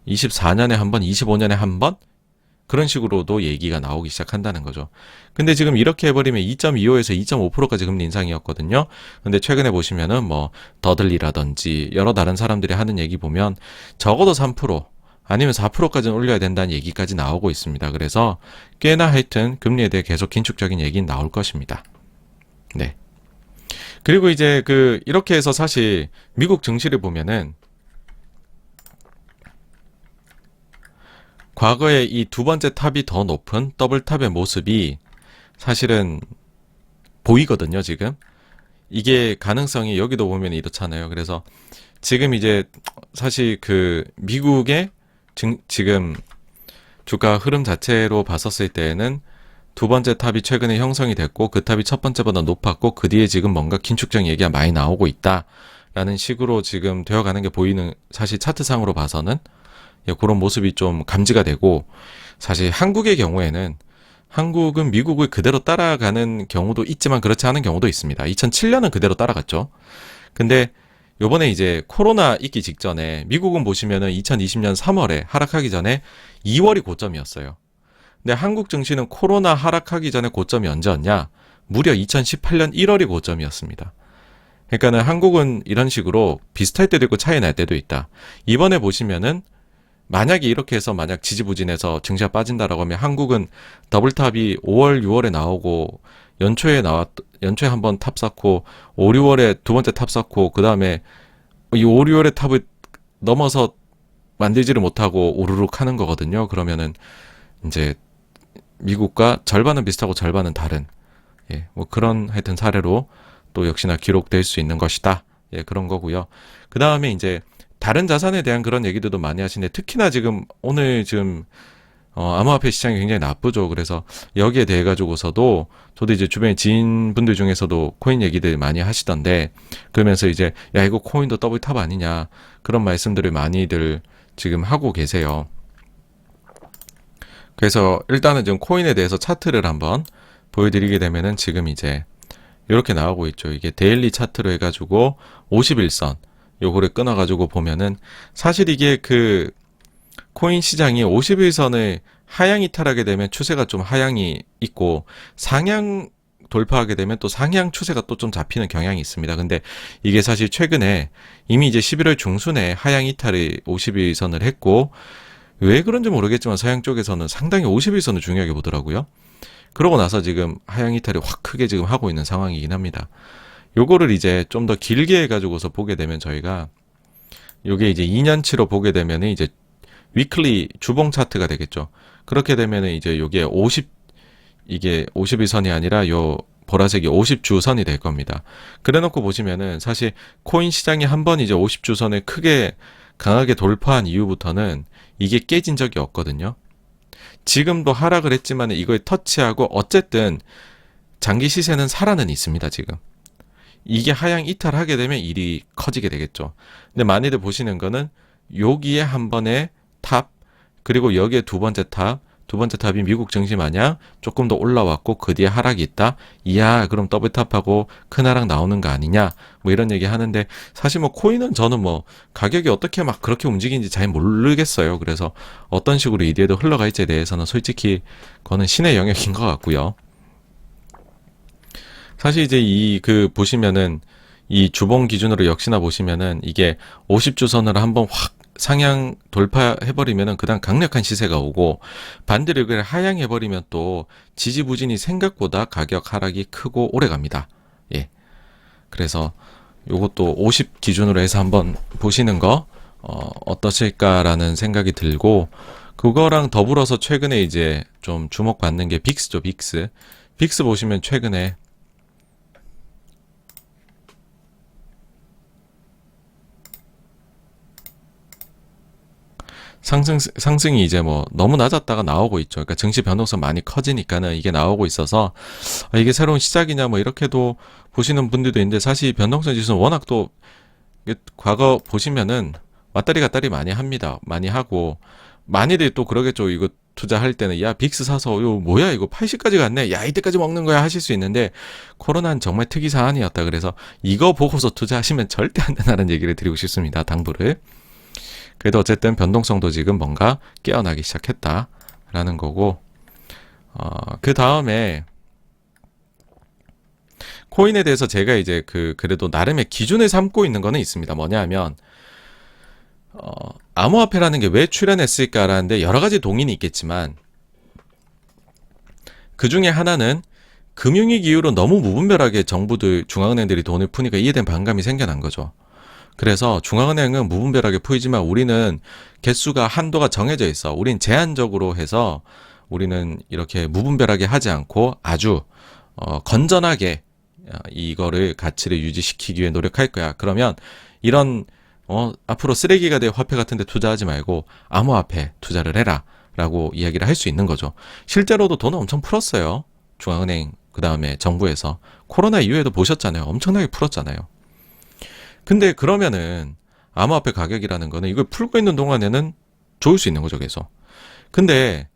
24년에 한 번, 25년에 한 번? 그런 식으로도 얘기가 나오기 시작한다는 거죠. 근데 지금 이렇게 해버리면 2.25에서 2.5%까지 금리 인상이었거든요. 근데 최근에 보시면은 뭐 더들리라든지 여러 다른 사람들이 하는 얘기 보면 적어도 3% 아니면 4%까지는 올려야 된다는 얘기까지 나오고 있습니다. 그래서 꽤나 하여튼 금리에 대해 계속 긴축적인 얘기는 나올 것입니다. 네. 그리고 이제 이렇게 해서 사실 미국 증시를 보면은 과거에 이 두 번째 탑이 더 높은 더블탑의 모습이 사실은 보이거든요, 지금. 이게 가능성이 여기도 보면 이렇잖아요. 그래서 지금 이제 사실 미국의 지금 주가 흐름 자체로 봤었을 때에는 두 번째 탑이 최근에 형성이 됐고 그 탑이 첫 번째보다 높았고 그 뒤에 지금 뭔가 긴축적 얘기가 많이 나오고 있다라는 식으로 지금 되어가는 게 보이는, 사실 차트상으로 봐서는 그런 모습이 좀 감지가 되고, 사실 한국의 경우에는 한국은 미국을 그대로 따라가는 경우도 있지만 그렇지 않은 경우도 있습니다. 2007년은 그대로 따라갔죠. 근데 요번에 이제 코로나 있기 직전에 미국은 보시면은 2020년 3월에 하락하기 전에 2월이 고점이었어요. 근데 한국 증시는 코로나 하락하기 전에 고점이 언제였냐? 무려 2018년 1월이 고점이었습니다. 그러니까는 한국은 이런 식으로 비슷할 때도 있고 차이 날 때도 있다. 이번에 보시면은 만약에 이렇게 해서 만약 지지부진해서 증시가 빠진다라고 하면 한국은 더블탑이 5월, 6월에 나오고 연초에 한번 탑 쌓고 5, 6월에 두 번째 탑 쌓고 그 다음에 이 5, 6월의 탑을 넘어서 만들지를 못하고 오르륵 하는 거거든요. 그러면은 이제 미국과 절반은 비슷하고 절반은 다른, 뭐 그런 하여튼 사례로 또 역시나 기록될 수 있는 것이다. 그런 거고요. 그 다음에 이제 다른 자산에 대한 그런 얘기들도 많이 하시는데 특히나 오늘 암호화폐 시장이 굉장히 나쁘죠. 그래서 여기에 대해 가지고서도 저도 이제 주변에 지인분들 중에서도 코인 얘기들 많이 하시던데, 그러면서 이제 야 이거 코인도 더블탑 아니냐 그런 말씀들을 많이들 지금 하고 계세요. 그래서 일단은 지금 코인에 대해서 차트를 한번 보여드리게 되면은 지금 이제 이렇게 나오고 있죠. 이게 데일리 차트로 해가지고 51선 요거를 끊어가지고 보면은 사실 이게 코인 시장이 51선을 하향 이탈하게 되면 추세가 좀 하향이 있고 상향 돌파하게 되면 또 상향 추세가 또 좀 잡히는 경향이 있습니다. 근데 이게 사실 최근에 이미 이제 11월 중순에 하향 이탈을 51선을 했고, 왜 그런지 모르겠지만 서양 쪽에서는 상당히 51선을 중요하게 보더라고요. 그러고 나서 지금 하향 이탈이 확 크게 지금 하고 있는 상황이긴 합니다. 요거를 이제 좀 더 길게 해가지고서 보게 되면 저희가 요게 이제 2년치로 보게 되면은 이제 위클리 주봉 차트가 되겠죠. 그렇게 되면은 이제 요게 이게 51선이 아니라 요 보라색이 50주선이 될 겁니다. 그래 놓고 보시면은 사실 코인 시장이 한번 이제 50주선을 크게 강하게 돌파한 이후부터는 이게 깨진 적이 없거든요. 지금도 하락을 했지만 이걸 터치하고 어쨌든 장기 시세는 살아는 있습니다, 지금. 이게 하향 이탈하게 되면 일이 커지게 되겠죠. 근데 많이들 보시는 거는 여기에 한 번에 탑, 그리고 여기에 두 번째 탑이 미국 증시 마냥 조금 더 올라왔고 그 뒤에 하락이 있다. 이야, 그럼 더블탑하고 큰 하락 나오는 거 아니냐? 뭐 이런 얘기 하는데, 사실 뭐 코인은 저는 뭐 가격이 어떻게 막 그렇게 움직이는지 잘 모르겠어요. 그래서 어떤 식으로 이 뒤에도 흘러갈지에 대해서는 솔직히 그거는 신의 영역인 것 같고요. 사실 이제 보시면은 이 주봉 기준으로 역시나 보시면은 이게 50주선을 한번 확 상향 돌파해버리면은 그다음 강력한 시세가 오고, 반대로 이걸 하향해버리면 또 지지부진이 생각보다 가격 하락이 크고 오래 갑니다. 예. 그래서 요것도 50 기준으로 해서 한번 보시는 거 어떠실까라는 생각이 들고, 그거랑 더불어서 최근에 이제 좀 주목받는 게 빅스죠. 빅스 보시면 최근에 상승이 이제 뭐 너무 낮았다가 나오고 있죠. 그러니까 증시 변동성 많이 커지니까는 이게 나오고 있어서 이게 새로운 시작이냐 뭐 이렇게도 보시는 분들도 있는데, 사실 변동성 지수는 워낙 또 과거 보시면은 왔다리 갔다리 많이 합니다. 많이 하고, 많이들 또 그러겠죠. 이거 투자할 때는 야 빅스 사서 요 뭐야 이거 80까지 갔네, 야 이때까지 먹는 거야 하실 수 있는데, 코로나는 정말 특이 사안이었다. 그래서 이거 보고서 투자하시면 절대 안 된다는 얘기를 드리고 싶습니다. 당부를. 그래도 어쨌든 변동성도 지금 뭔가 깨어나기 시작했다라는 거고, 그 다음에 코인에 대해서 제가 이제 그래도 나름의 기준을 삼고 있는 거는 있습니다. 뭐냐면 암호화폐라는 게 왜 출현했을까라는데 여러 가지 동인이 있겠지만, 그 중에 하나는 금융위기 이후로 너무 무분별하게 정부들, 중앙은행들이 돈을 푸니까 이에 대한 반감이 생겨난 거죠. 그래서 중앙은행은 무분별하게 풀이지만 우리는 개수가 한도가 정해져 있어. 우린 제한적으로 해서 우리는 이렇게 무분별하게 하지 않고 아주 건전하게 이거를 가치를 유지시키기 위해 노력할 거야. 그러면 이런 앞으로 쓰레기가 될 화폐 같은 데 투자하지 말고 암호화폐 투자를 해라 라고 이야기를 할 수 있는 거죠. 실제로도 돈을 엄청 풀었어요. 중앙은행, 그 다음에 정부에서. 코로나 이후에도 보셨잖아요. 엄청나게 풀었잖아요. 근데 그러면은 암호화폐 가격이라는 거는 이걸 풀고 있는 동안에는 좋을 수 있는 거죠, 계속. 근데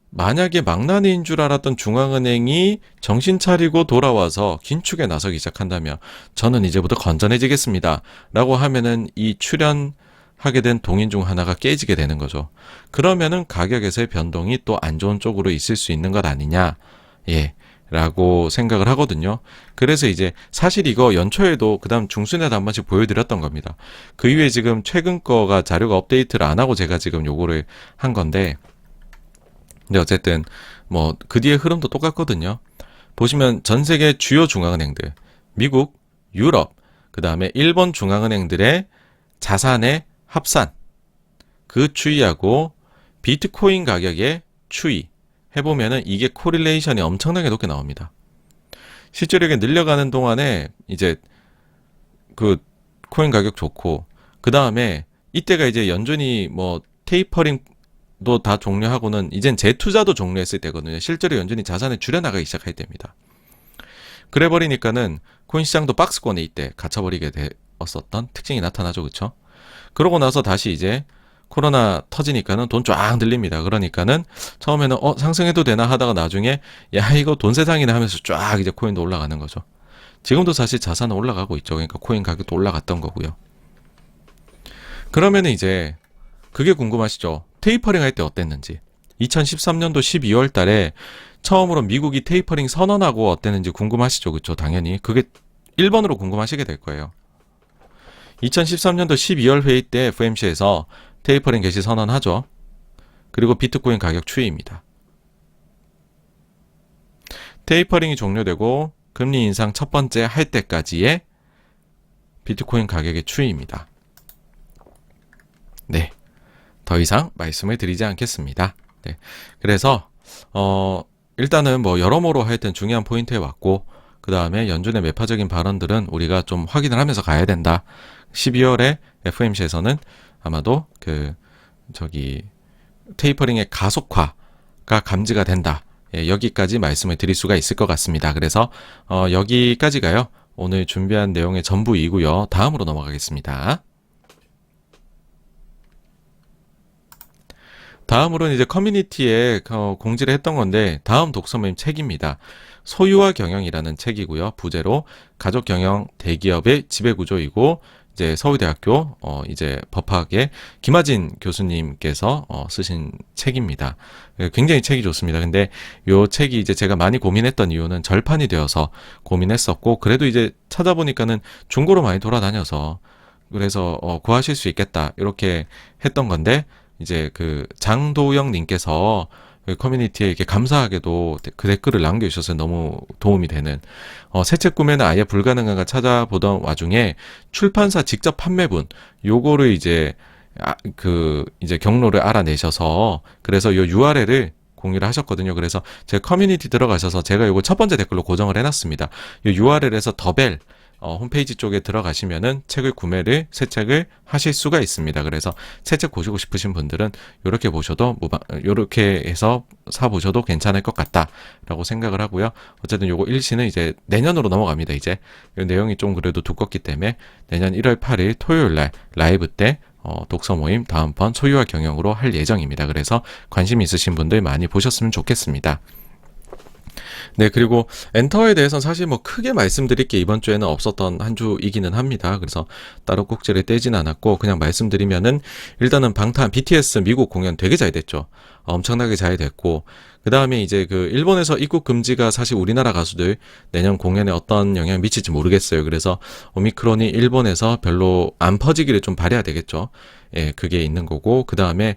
만약에 망나니인 줄 알았던 중앙은행이 정신 차리고 돌아와서 긴축에 나서기 시작한다면 저는 이제부터 건전해지겠습니다 라고 하면은 이 출현하게 된 동인 중 하나가 깨지게 되는 거죠. 그러면은 가격에서의 변동이 또 안 좋은 쪽으로 있을 수 있는 것 아니냐, 라고 생각을 하거든요. 그래서 이제 사실 이거 연초에도 그 다음 중순에도 한 번씩 보여드렸던 겁니다. 그 이후에 지금 최근 거가 자료가 업데이트를 안 하고 제가 지금 요거를 한 건데, 근데 어쨌든 뭐 그 뒤에 흐름도 똑같거든요. 보시면 전 세계 주요 중앙은행들, 미국, 유럽, 그 다음에 일본 중앙은행들의 자산의 합산, 그 추이하고 비트코인 가격의 추이 해보면은 이게 코릴레이션이 엄청나게 높게 나옵니다. 실제로 이게 늘려가는 동안에 이제 그 코인 가격 좋고, 그 다음에 이때가 이제 연준이 뭐 테이퍼링도 다 종료하고는 이젠 재투자도 종료했을 때거든요. 실제로 연준이 자산을 줄여나가기 시작할 때입니다. 그래 버리니까는 코인 시장도 박스권에 이때 갇혀버리게 되었었던 특징이 나타나죠. 그쵸? 그러고 나서 다시 이제 코로나 터지니까는 돈 쫙 늘립니다. 그러니까는 처음에는 상승해도 되나 하다가 나중에 야 이거 돈 세상이네 하면서 쫙 이제 코인도 올라가는 거죠. 지금도 사실 자산은 올라가고 있죠. 그러니까 코인 가격도 올라갔던 거고요. 그러면 이제 그게 궁금하시죠? 테이퍼링 할 때 어땠는지. 2013년도 12월 달에 처음으로 미국이 테이퍼링 선언하고 어땠는지 궁금하시죠? 그쵸? 당연히. 그게 1번으로 궁금하시게 될 거예요. 2013년도 12월 회의 때 FOMC에서 테이퍼링 개시 선언하죠. 그리고 비트코인 가격 추이입니다. 테이퍼링이 종료되고 금리 인상 첫 번째 할 때까지의 비트코인 가격의 추이입니다. 네. 더 이상 말씀을 드리지 않겠습니다. 네. 그래서 일단은 뭐 여러모로 하여튼 중요한 포인트에 왔고, 그 다음에 연준의 매파적인 발언들은 우리가 좀 확인을 하면서 가야 된다. 12월에 FOMC에서는 아마도 테이퍼링의 가속화가 감지가 된다. 여기까지 말씀을 드릴 수가 있을 것 같습니다. 그래서 여기까지가요. 오늘 준비한 내용의 전부이고요. 다음으로 넘어가겠습니다. 다음으로는 이제 커뮤니티에 공지를 했던 건데, 다음 독서 모임 책입니다. 소유와 경영이라는 책이고요. 부제로 가족 경영 대기업의 지배구조이고, 이제 서울대학교 이제 법학의 김하진 교수님께서 쓰신 책입니다. 굉장히 책이 좋습니다. 근데 요 책이 이제 제가 많이 고민했던 이유는 절판이 되어서 고민했었고, 그래도 이제 찾아보니까는 중고로 많이 돌아다녀서, 그래서 구하실 수 있겠다 이렇게 했던 건데, 이제 그 장도영 님께서 그 커뮤니티에 이렇게 감사하게도 그 댓글을 남겨주셔서 너무 도움이 되는, 새 책 구매는 아예 불가능한가 찾아보던 와중에 출판사 직접 판매분 요거를 이제 이제 경로를 알아내셔서, 그래서 요 URL을 공유를 하셨거든요. 그래서 제 커뮤니티 들어가셔서 제가 요거 첫 번째 댓글로 고정을 해놨습니다. 요 URL에서 더벨 홈페이지 쪽에 들어가시면은 책을 구매를, 새 책을 하실 수가 있습니다. 그래서 새 책 보시고 싶으신 분들은 요렇게 보셔도 요렇게 해서 사 보셔도 괜찮을 것 같다라고 생각을 하고요. 어쨌든 요거 일시는 이제 내년으로 넘어갑니다. 이제 이 내용이 좀 그래도 두껍기 때문에 내년 1월 8일 토요일 날 라이브 때 독서 모임 다음번 소유와 경영으로 할 예정입니다. 그래서 관심 있으신 분들 많이 보셨으면 좋겠습니다. 네, 그리고 엔터에 대해서는 사실 뭐 크게 말씀드릴 게 이번 주에는 없었던 한 주이기는 합니다. 그래서 따로 꼭지를 떼진 않았고, 그냥 말씀드리면은 일단은 BTS 미국 공연 되게 잘 됐죠. 엄청나게 잘 됐고, 그 다음에 이제 그 일본에서 입국 금지가 사실 우리나라 가수들 내년 공연에 어떤 영향을 미칠지 모르겠어요. 그래서 오미크론이 일본에서 별로 안 퍼지기를 좀 바라야 되겠죠. 예, 그게 있는 거고, 그 다음에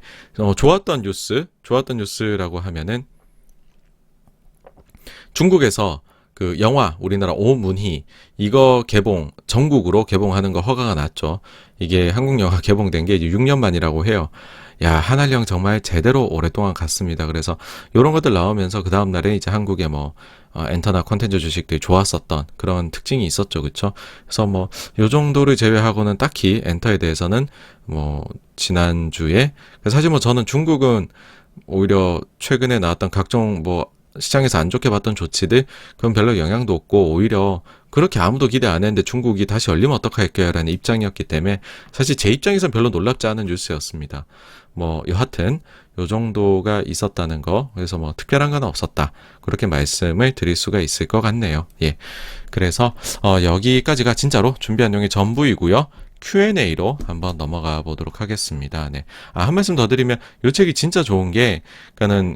좋았던 뉴스라고 하면은 중국에서 그 영화 우리나라 오문희 이거 전국으로 개봉하는 거 허가가 났죠. 이게 한국 영화 개봉된 게 이제 6년 만이라고 해요. 야, 한알령 정말 제대로 오랫동안 갔습니다. 그래서 요런 것들 나오면서 그 다음 날에 이제 한국의 엔터나 콘텐츠 주식들이 좋았었던 그런 특징이 있었죠. 그쵸? 그래서 요 정도를 제외하고는 딱히 엔터에 대해서는 지난주에 사실 저는 중국은 오히려 최근에 나왔던 각종 시장에서 안 좋게 봤던 조치들 그건 별로 영향도 없고, 오히려 그렇게 아무도 기대 안 했는데 중국이 다시 열리면 어떡할까요? 라는 입장이었기 때문에 사실 제 입장에서는 별로 놀랍지 않은 뉴스였습니다. 여하튼 요 정도가 있었다는 거, 그래서 특별한 건 없었다, 그렇게 말씀을 드릴 수가 있을 것 같네요. 예, 그래서 여기까지가 진짜로 준비한 내용이 전부이고요. Q&A로 한번 넘어가 보도록 하겠습니다. 네. 한 말씀 더 드리면 요 책이 진짜 좋은 게, 그러니까는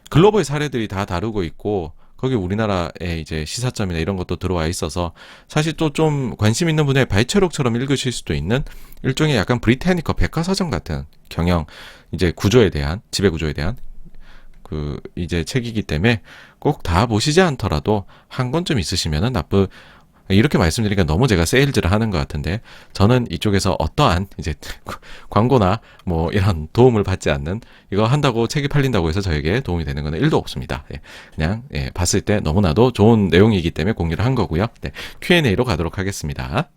글로벌 사례들이 다 다루고 있고, 거기 우리나라의 이제 시사점이나 이런 것도 들어와 있어서 사실 또 좀 관심 있는 분의 발췌록처럼 읽으실 수도 있는 일종의 약간 브리타니커 백과사전 같은 경영 이제 지배 구조에 대한 이제 책이기 때문에 꼭 다 보시지 않더라도 한 권쯤 있으시면은 이렇게 말씀드리니까 너무 제가 세일즈를 하는 것 같은데, 저는 이쪽에서 어떠한 이제 광고나 이런 도움을 받지 않는, 이거 한다고 책이 팔린다고 해서 저에게 도움이 되는 건 1도 없습니다. 예, 그냥 봤을 때 너무나도 좋은 내용이기 때문에 공유를 한 거고요. 네, Q&A로 가도록 하겠습니다.